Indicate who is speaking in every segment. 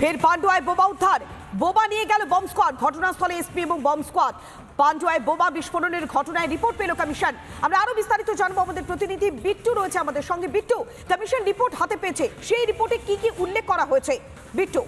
Speaker 1: ফের পান্ডুয়ায় বোমা উদ্ধার, বোমা নিয়ে গেল বম স্কোয়াড। ঘটনাস্থলে এসপি এবং বম স্কোয়াড। পান্ডুয়ায় বোমা বিস্ফোরণের ঘটনায় রিপোর্ট পেল কমিশন। আমরা আরো বিস্তারিত জানবো, আমাদের প্রতিনিধি বিট্টু রয়েছে আমাদের সঙ্গে। বিট্টু, কমিশন রিপোর্ট হাতে পেয়েছে, সেই রিপোর্টে কি কি উল্লেখ করা হয়েছে বিট্টু?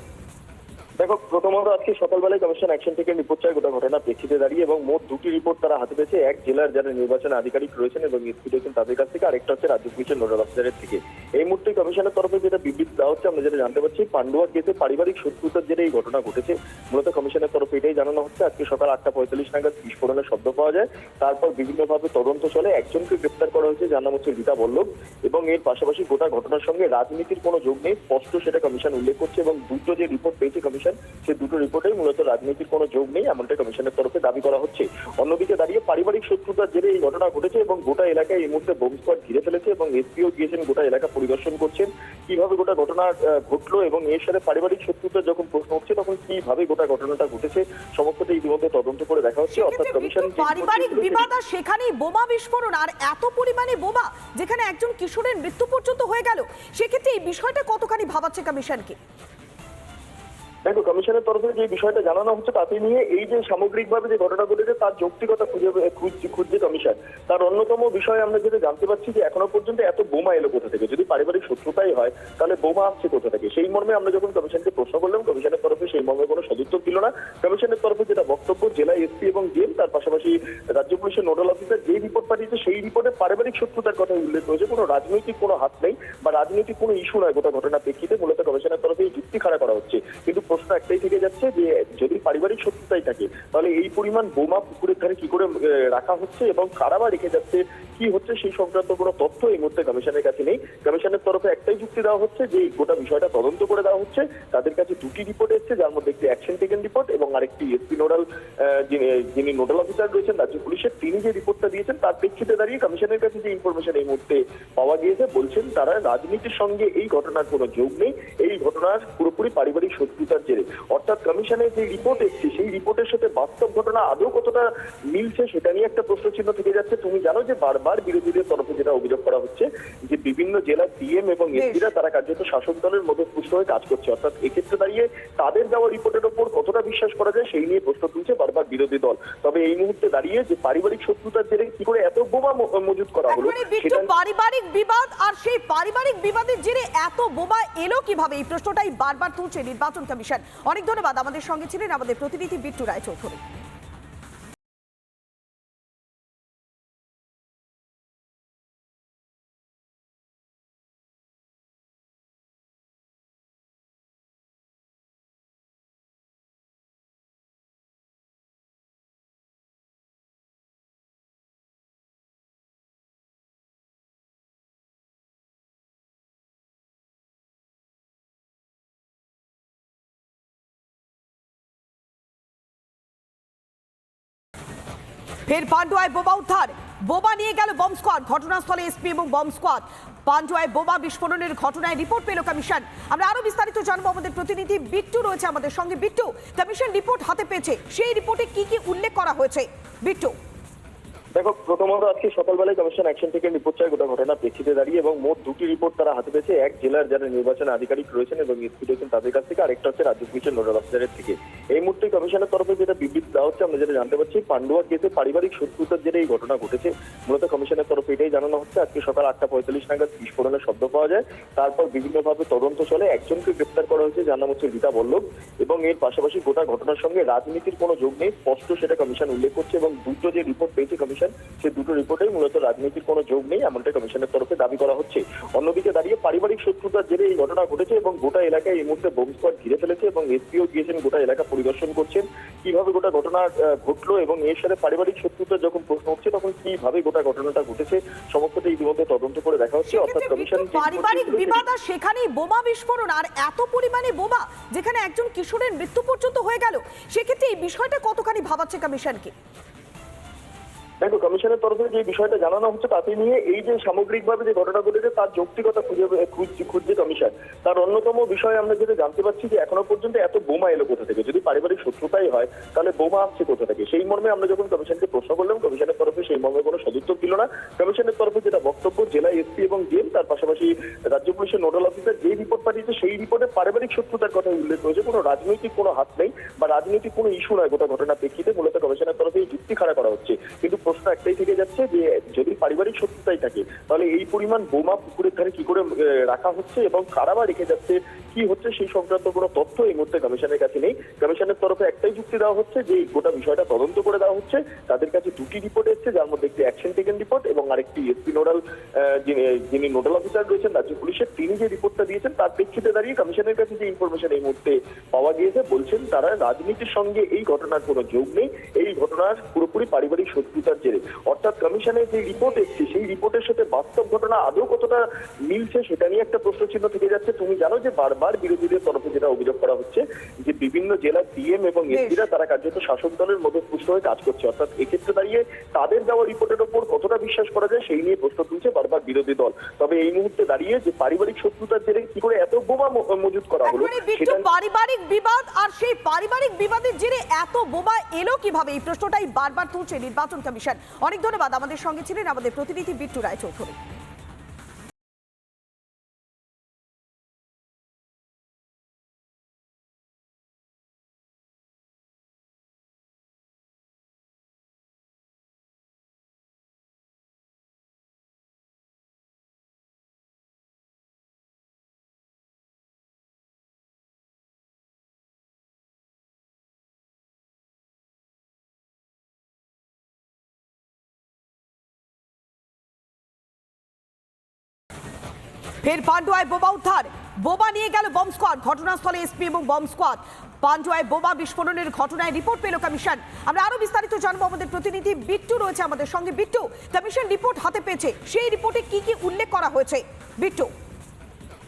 Speaker 2: দেখো, প্রথমত আজকে সকালবেলায় কমিশন অ্যাকশন থেকে রিপোর্ট চায় গোটা ঘটনা প্রেক্ষিতে দাঁড়িয়ে, এবং মোট দুটি রিপোর্ট তারা হাতে পেয়েছে। এক জেলার যারা নির্বাচন আধিকারিক রয়েছেন এবং এসপি রয়েছেন তাদের কাছ থেকে, আরেকটা হচ্ছে রাজ্য পুলিশের নোডাল অফিসারের থেকে। এই মুহূর্তে কমিশনের তরফে যেটা বিবৃতি দেওয়া হচ্ছে, আমরা যেটা জানতে পারছি, পান্ডুয়া কেসে পারিবারিক শত্রুতার জেরে এই ঘটনা ঘটেছে। মূলত কমিশনের তরফে এটাই জানানো হচ্ছে। আজকে সকাল 8:45 নাগাদ বিস্ফোরণের শব্দ পাওয়া যায়। তারপর বিভিন্নভাবে তদন্ত চলে, একজনকে গ্রেপ্তার করা হয়েছে যার নাম হচ্ছে রীতা বল্লভ, এবং এর পাশাপাশি গোটা ঘটনার সঙ্গে রাজনীতির কোনো যোগ নেই, স্পষ্ট সেটা কমিশন উল্লেখ করছে। এবং দুটো যে রিপোর্ট পেয়েছে কমিশন, সেই দুটো রিপোর্টে মূলত রাজনীতির কোনো যোগ নেই এমনটা কমিশনের তরফে দাবি করা হচ্ছে। অন্যদিকে দাঁড়িয়ে পারিবারিক শত্রুতার জেরে এই ঘটনা ঘটেছে এবং গোটা এলাকায় এই মুহূর্তে বোম স্কোয়াড ঘিরে ফেলেছে, এবং এসপিও গিয়েছেন গোটা এলাকা পরিদর্শন করছেন কিভাবে গোটা ঘটনা ঘটলো, এবং এর সাথে পারিবারিক শত্রুতার যখন প্রশ্ন উঠছে তখন কিভাবে গোটা ঘটনাটা ঘটেছে সমস্তটা ইতিমধ্যে তদন্ত করে দেখা হচ্ছে। অর্থাৎ কমিশন
Speaker 1: পারিবারিক বিবাদ আর সেখানেই বোমা বিস্ফোরণ, আর এত পরিমাণে বোমা যেখানে একজন কিশোরের মৃত্যু পর্যন্ত হয়ে গেল, সেক্ষেত্রে এই বিষয়টা কতখানি ভাবাচ্ছে কমিশনকে?
Speaker 2: দেখো, কমিশনের তরফে যে বিষয়টা জানানো হচ্ছে তাতে নিয়ে এই যে সামগ্রিকভাবে যে ঘটনা ঘটেছে তার যৌক্তিকতা খুঁজছে কমিশন। তার অন্যতম বিষয় আমরা যেটা জানতে পারছি যে এখনো পর্যন্ত এত বোমা এলো কোথা থেকে? যদি পারিবারিক শত্রুতাই হয় তাহলে বোমা আসছে কোথা থেকে? সেই মর্মে আমরা যখন কমিশনকে প্রশ্ন করলাম, কমিশনের তরফে সেই মর্মে কোনো সদুত্তর দিল না। কমিশনের তরফে যেটা বক্তব্য, জেলা এসপি এবং জেল, তার পাশাপাশি রাজ্য পুলিশের নোডাল অফিসার যে রিপোর্ট পাঠিয়েছে সেই রিপোর্টে পারিবারিক শত্রুতার কথা উল্লেখ হয়েছে, কোনো রাজনৈতিক কোনো হাত নেই বা রাজনৈতিক কোনো ইস্যু নয় গোটা ঘটনা প্রেক্ষিতে। মূলত কমিশনের তরফে এই যুক্তি খাড়া করা হচ্ছে, কিন্তু প্রশ্ন একটাই থেকে যাচ্ছে যে যদি পারিবারিক শত্রুতাই থাকে তাহলে এই পরিমাণ বোমা পুকুরের ধারে কি করে রাখা হচ্ছে এবং কারা বা রেখে যাচ্ছে, কি হচ্ছে সেই সংক্রান্ত কোনো তথ্য এই মুহূর্তে কমিশনের কাছে নেই। কমিশনের তরফে একটাই যুক্তি দেওয়া হচ্ছে যে গোটা বিষয়টা তদন্ত করে দেওয়া হচ্ছে। তাদের কাছে দুটি রিপোর্ট এসেছে, যার মধ্যে একটি অ্যাকশন টেকেন রিপোর্ট এবং আরেকটি এসপি নোডাল যিনি নোডাল অফিসার রয়েছেন রাজ্য পুলিশের, তিনি যে রিপোর্টটা দিয়েছেন তার প্রেক্ষিতে দাঁড়িয়ে কমিশনের কাছে যে ইনফরমেশন এই মুহূর্তে পাওয়া গিয়েছে, বলছেন তারা রাজনীতির সঙ্গে এই ঘটনার কোনো যোগ নেই, এই ঘটনার পুরোপুরি পারিবারিক শত্রুতার জেরে। অর্থাৎ কমিশনের যে রিপোর্ট এসছে সেই রিপোর্টের সাথে বাস্তব ঘটনা আদৌ কতটা মিলছে সেটা নিয়ে একটা প্রশ্ন চিহ্ন থেকে যাচ্ছে। তুমি জানো যে বারবার বিরোধীদের তরফে যেটা অভিযোগ করা হচ্ছে যে বিভিন্ন জেলার ডিএম এবং এসপিরা তারা কার্যত শাসক দলের মধ্যে পুষ্ট হয়ে কাজ করছে। অর্থাৎ এক্ষেত্রে দাঁড়িয়ে তাদের দেওয়া রিপোর্টের ওপর কতটা বিশ্বাস করা যায় সেই নিয়ে প্রশ্ন তুলছে বারবার বিরোধী দল। তবে এই মুহূর্তে দাঁড়িয়ে যে পারিবারিক শত্রুতার জেরে কি করে এত বোমা মজুত করা হলো,
Speaker 1: সেটা পারিবারিক বিবাদ, আর সেই পারিবারিক বিবাদের জেরে এত বোমা এলো কিভাবে, এই প্রশ্নটাই বারবার তুলছে নির্বাচন কমিশন। অনেক ধন্যবাদ। আমাদের সঙ্গে ছিলেন আমাদের প্রতিনিধি বিট্টু রায়চৌধুরী। ফের পান্ডুয়ায় বোমা উদ্ধার, বোমা নিয়ে গেল বম স্কোয়াড। ঘটনাস্থলে এসপি এবং বম স্কোয়াড। পান্ডুয়ায় বোমা বিস্ফোরণের ঘটনায় রিপোর্ট পেল কমিশন। আমরা আরো বিস্তারিত জানবো, আমাদের প্রতিনিধি বিট্টু রয়েছে আমাদের সঙ্গে। বিট্টু, কমিশন রিপোর্ট হাতে পেয়েছে, সেই রিপোর্টে কি কি উল্লেখ করা হয়েছে বিট্টু?
Speaker 2: দেখো, প্রথমত আজকে সকালবেলায় কমিশন অ্যাকশন থেকে রিপোর্ট চায় গোটা ঘটনা প্রেক্ষিতে দাঁড়িয়ে, এবং মোট দুটি রিপোর্ট তারা হাতে পেয়েছে। এক জেলার যারা নির্বাচন আধিকারিক রয়েছেন এবং এসপি রয়েছেন তাদের কাছ থেকে, আরেকটা হচ্ছে রাজ্য পুলিশের নোডাল অফিসারের থেকে। এই মুহূর্তে কমিশনের তরফে যেটা বিবৃতি দেওয়া হচ্ছে, আমরা যেটা জানতে পারছি, পান্ডুয়া কেসে পারিবারিক শত্রুতার জেরে এই ঘটনা ঘটেছে। মূলত কমিশনের তরফে এটাই জানানো হচ্ছে। আজকে সকাল 8:45 নাগাদ বিস্ফোরণের শব্দ পাওয়া যায়। তারপর বিভিন্নভাবে তদন্ত চলে, একজনকে গ্রেপ্তার করা হয়েছে যার নাম হচ্ছে রীতা বল্লভ, এবং এর পাশাপাশি গোটা ঘটনার সঙ্গে রাজনীতির কোনো যোগ নেই, স্পষ্ট সেটা কমিশন উল্লেখ করছে। এবং দুটো যে রিপোর্ট পেয়েছে কমিশন, সেই দুটো রিপোর্টে মূলত রাজনীতির কোনো যোগ নেই এমনটা কমিশনের তরফে দাবি করা হচ্ছে। অন্যদিকে দাঁড়িয়ে পারিবারিক শত্রুতার জেরে এই ঘটনা ঘটেছে এবং গোটা এলাকায় এই মুহূর্তে বোম স্কোয়াড ঘিরে ফেলেছে, এবং এসপিও গিয়েছেন গোটা এলাকা পরিদর্শন করছেন কিভাবে গোটা ঘটনা ঘটলো, এবং এর সাথে পারিবারিক শত্রুতার যখন প্রশ্ন উঠছে তখন কিভাবে গোটা ঘটনাটা ঘটেছে সমস্তটা ইতিমধ্যে তদন্ত করে দেখা হচ্ছে। অর্থাৎ কমিশন
Speaker 1: পারিবারিক বিবাদ আর সেখানেই বোমা বিস্ফোরণ, আর এত পরিমাণে বোমা যেখানে একজন কিশোরের মৃত্যু পর্যন্ত হয়ে গেল, সেক্ষেত্রে এই বিষয়টা কতখানি ভাবাচ্ছে কমিশনকে?
Speaker 2: দেখো কমিশনের তরফে যে বিষয়টা জানানো হচ্ছে তাতে নিয়ে এই যে সামগ্রিকভাবে যে ঘটনা ঘটেছে তার যৌক্তিকতা খুঁজছে কমিশন। তার অন্যতম বিষয় আমরা যেটা জানতে পারছি যে এখনো পর্যন্ত এত বোমা এলো কোথা থেকে, যদি পারিবারিক শত্রুতাই হয় তাহলে বোমা আসছে কোথা থেকে। সেই মর্মে আমরা যখন কমিশনকে প্রশ্ন করলাম, কমিশনের তরফে সেই মর্মে কোনো সদুত্তর দিল না। কমিশনের তরফে যেটা বক্তব্য, জেলা এসপি এবং ডিএম তার পাশাপাশি রাজ্য পুলিশের নোডাল অফিসার যে রিপোর্ট পাঠিয়েছে সেই রিপোর্টে পারিবারিক শত্রুতার কথা উল্লেখ করেছে, কোনো রাজনৈতিক কোনো হাত নেই বা রাজনৈতিক কোনো ইস্যু নয় গোটা ঘটনার প্রেক্ষিতে। মূলত কমিশনের তরফে এই যুক্তি খাড়া করা হচ্ছে, কিন্তু প্রশ্ন একটাই থেকে যাচ্ছে যে যদি পারিবারিক শত্রুতাই থাকে তাহলে এই পরিমাণ বোমা পুকুরের ধারে কি করে রাখা হচ্ছে এবং কারা বা রেখে যাচ্ছে, কি হচ্ছে সেই সংক্রান্ত কোনো তথ্য এই মুহূর্তে কমিশনের কাছে নেই। কমিশনের তরফে একটাই যুক্তি দেওয়া হচ্ছে যে গোটা বিষয়টা তদন্ত করে দেওয়া হচ্ছে। তাদের কাছে দুটি রিপোর্ট এসেছে, যার মধ্যে একটি অ্যাকশন টেকেন রিপোর্ট এবং আরেকটি এসপি নোডাল যিনি নোডাল অফিসার রয়েছেন রাজ্য পুলিশের, তিনি যে রিপোর্টটা দিয়েছেন তার প্রেক্ষিতে দাঁড়িয়ে কমিশনের কাছে যে ইনফরমেশন এই মুহূর্তে পাওয়া গিয়েছে, বলছেন তারা রাজনীতির সঙ্গে এই ঘটনার কোনো যোগ নেই, এই ঘটনার পুরোপুরি পারিবারিক শত্রুতার জেরে। অর্থাৎ কমিশনের যে রিপোর্ট এসছে সেই রিপোর্টের সাথে বাস্তব ঘটনা আদৌ কতটা মিলছে সেটা নিয়ে একটা প্রশ্নচিহ্ন থেকে যাচ্ছে। তুমি জানো যে বারবার বিরোধীদের তরফে যেটা অভিযোগ করা হচ্ছে যে বিভিন্ন জেলার ডিএম এবং এসপিরা তারা কার্যত শাসক দলের মদতপুষ্ট হয়ে কাজ করছে। অর্থাৎ এক্ষেত্রে দাঁড়িয়ে তাদের দেওয়া রিপোর্টের ওপর কতটা বিশ্বাস করা যায় সেই নিয়ে প্রশ্ন তুলছে বারবার বিরোধী দল। তবে এই মুহূর্তে দাঁড়িয়ে যে পারিবারিক শত্রুতার জেরে কি করে এত বোমা মজুত করা হলো,
Speaker 1: সেটা পারিবারিক বিবাদ, আর সেই পারিবারিক বিবাদের জেরে এত বোমা এলো কিভাবে, এই প্রশ্নটাই বারবার তুলছে নির্বাচন কমিশন। অনেক ধন্যবাদ। আমাদের সঙ্গে ছিলেন আমাদের প্রতিনিধি বিট্টু রায়চৌধুরী। ফের পান্ডুয়ায় বোমা উদ্ধার, বোমা নিয়ে গেল বম্ব স্কোয়াড। ঘটনাস্থলে এসপি এবং বম্ব স্কোয়াড। পান্ডুয়ায় বোমা বিস্ফোরণের ঘটনায় রিপোর্ট পেল কমিশন। আমরা আরো বিস্তারিত জানবো, আমাদের প্রতিনিধি বিট্টু রয়েছে আমাদের সঙ্গে। বিট্টু, কমিশন রিপোর্ট হাতে পেয়েছে, সেই রিপোর্টে কি কি উল্লেখ করা হয়েছে বিট্টু?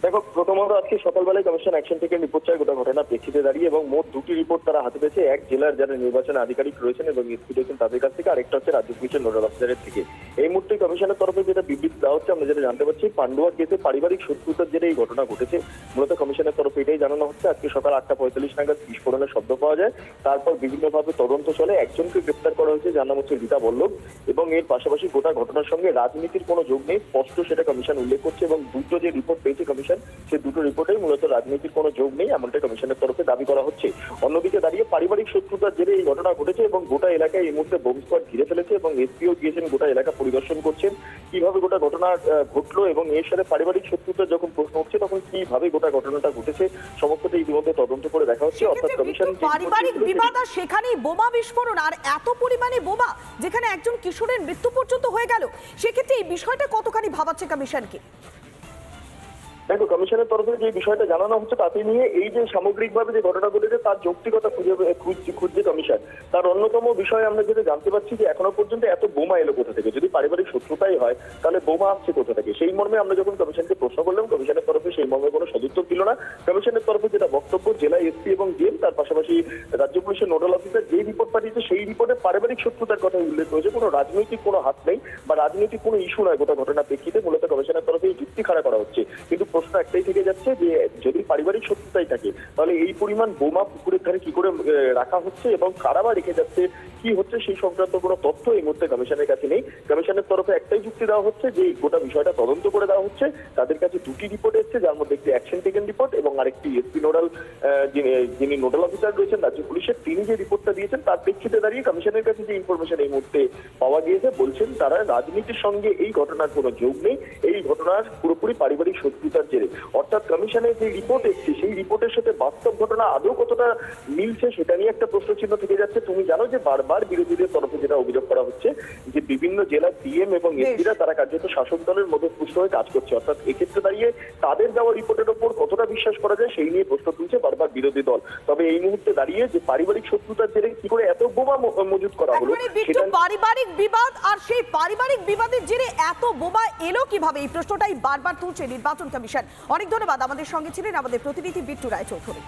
Speaker 2: দেখো প্রথমত আজকে সকালবেলায় কমিশন অ্যাকশন থেকে রিপোর্ট চায় গোটা ঘটনা প্রেক্ষিতে দাঁড়িয়ে, এবং মোট দুটি রিপোর্ট তারা হাতে পেয়েছে। এক জেলার যারা নির্বাচন আধিকারিক রয়েছেন এবং এসপি রয়েছেন তাদের কাছ থেকে, আরেকটা হচ্ছে রাজ্য পুলিশের নোডাল অফিসারের থেকে। এই মুহূর্তে কমিশনের তরফে যেটা বিবৃতি দেওয়া হচ্ছে, আমরা যেটা জানতে পারছি, পান্ডুয়া কেসে পারিবারিক শত্রুতার জেরে এই ঘটনা ঘটেছে। মূলত কমিশনের তরফে এটাই জানানো হচ্ছে। আজকে সকাল 8:45 নাগাদ বিস্ফোরণের শব্দ পাওয়া যায়, তারপর বিভিন্নভাবে তদন্ত চলে। একজনকে গ্রেপ্তার করা হয়েছে, যার নাম হচ্ছে রীতা বল্লভ, এবং এর পাশাপাশি গোটা ঘটনার সঙ্গে রাজনীতির কোনো যোগ নেই, স্পষ্ট সেটা কমিশন উল্লেখ করছে। এবং দুটো যে রিপোর্ট পেয়েছে কমিশন, সেই দুটো রিপোর্টে মূলত রাজনীতির কোনো যোগ নেই এমনটা কমিশনের তরফে দাবি করা হচ্ছে। অন্যদিকে দাঁড়িয়ে পারিবারিক শত্রুতার জেরে এই ঘটনা ঘটেছে এবং গোটা এলাকায় এই মুহূর্তে বোম স্কোয়াড ঘিরে ফেলেছে এবং এসপিও গিয়েছেন গোটা এলাকা পরিদর্শন করছেন কিভাবে গোটা ঘটনা ঘটলো, এবং এর সাথে পারিবারিক শত্রুতার যখন প্রশ্ন উঠছে তখন কিভাবে গোটা ঘটনাটা ঘটেছে সমস্তটা ইতিমধ্যে তদন্ত করে দেখা হচ্ছে। অর্থাৎ কমিশন
Speaker 1: পারিবারিক বিবাদ আর সেখানেই বোমা বিস্ফোরণ, আর এত পরিমাণে বোমা যেখানে একজন কিশোরের মৃত্যু পর্যন্ত হয়ে গেল, সেক্ষেত্রে এই বিষয়টা কতখানি ভাবাচ্ছে কমিশনকে?
Speaker 2: দেখো কমিশনের তরফে যে বিষয়টা জানানো হচ্ছে তাতে নিয়ে এই যে সামগ্রিকভাবে যে ঘটনা ঘটেছে তার যৌক্তিকতা খুঁজছে কমিশন। তার অন্যতম বিষয় আমরা যেটা জানতে পারছি যে এখনো পর্যন্ত এত বোমা এলো কোথা থেকে, যদি পারিবারিক শত্রুতাই হয় তাহলে বোমা আসছে কোথা থেকে। সেই মর্মে আমরা যখন কমিশনকে প্রশ্ন করলাম, কমিশনের তরফে সেই মর্মে কোনো সদুত্তর দিল না। কমিশনের তরফে যেটা বক্তব্য, জেলা এসপি এবং ডিএম তার পাশাপাশি রাজ্য পুলিশের নোডাল অফিসার যে রিপোর্ট পাঠিয়েছে সেই রিপোর্টে পারিবারিক শত্রুতার কথা উল্লেখ করেছে, কোনো রাজনৈতিক কোনো হাত নেই বা রাজনৈতিক কোনো ইস্যু নয় গোটা ঘটনার প্রেক্ষিতে। মূলত কমিশনের তরফে এই যুক্তি খাড়া করা হচ্ছে, কিন্তু প্রশ্ন একটাই থেকে যাচ্ছে যে যদি পারিবারিক শত্রুতাই থাকে তাহলে এই পরিমাণ বোমা পুকুরের ধারে কি করে রাখা হচ্ছে এবং কারা বা রেখে যাচ্ছে, কি হচ্ছে সেই সংক্রান্ত কোনো তথ্য এই মুহূর্তে কমিশনের কাছে নেই। কমিশনের তরফে একটাই যুক্তি দেওয়া হচ্ছে যে গোটা বিষয়টা তদন্ত করে দেওয়া হচ্ছে। তাদের কাছে দুটি রিপোর্ট এসেছে, যার মধ্যে একটি অ্যাকশন টেকেন রিপোর্ট এবং আরেকটি এসপি নোডাল যিনি নোডাল অফিসার রয়েছেন রাজ্য পুলিশের, তিনি যে রিপোর্টটা দিয়েছেন তার প্রেক্ষিতে দাঁড়িয়ে কমিশনের কাছে যে ইনফরমেশন এই মুহূর্তে পাওয়া গিয়েছে, বলছেন তারা রাজনীতির সঙ্গে এই ঘটনার কোনো যোগ নেই, এই ঘটনার পুরোপুরি পারিবারিক শত্রুতার জেরে। অর্থাৎ কমিশনের যে রিপোর্ট এসছে সেই রিপোর্টের সাথে বাস্তব ঘটনা আদৌ কতটা মিলছে সেটা নিয়ে একটা প্রশ্নচিহ্ন থেকে যাচ্ছে। তুমি জানো যে বারবার বিরোধীদের তরফে যেটা অভিযোগ করা হচ্ছে যে বিভিন্ন জেলার ডিএম এবং এসপিরা তারা কার্যত শাসক দলের মদতপুষ্ট হয়ে কাজ করছে। অর্থাৎ এক্ষেত্রে দাঁড়িয়ে তাদের দেওয়া রিপোর্টের ওপর কতটা বিশ্বাস করা যায় সেই নিয়ে প্রশ্ন তুলছে বারবার বিরোধী দল। তবে এই মুহূর্তে দাঁড়িয়ে যে পারিবারিক শত্রুতার জেরে কি করে এত বোমা মজুত করা হলো,
Speaker 1: সেটা পারিবারিক বিবাদ, আর সেই পারিবারিক বিবাদের জেরে এত বোমা এলো কিভাবে, এই প্রশ্নটাই বারবার তুলছে নির্বাচন কমিশন। অনেক ধন্যবাদ। আমাদের সঙ্গে ছিলেন আমাদের প্রতিনিধি বিট্টু রায়চৌধুরী।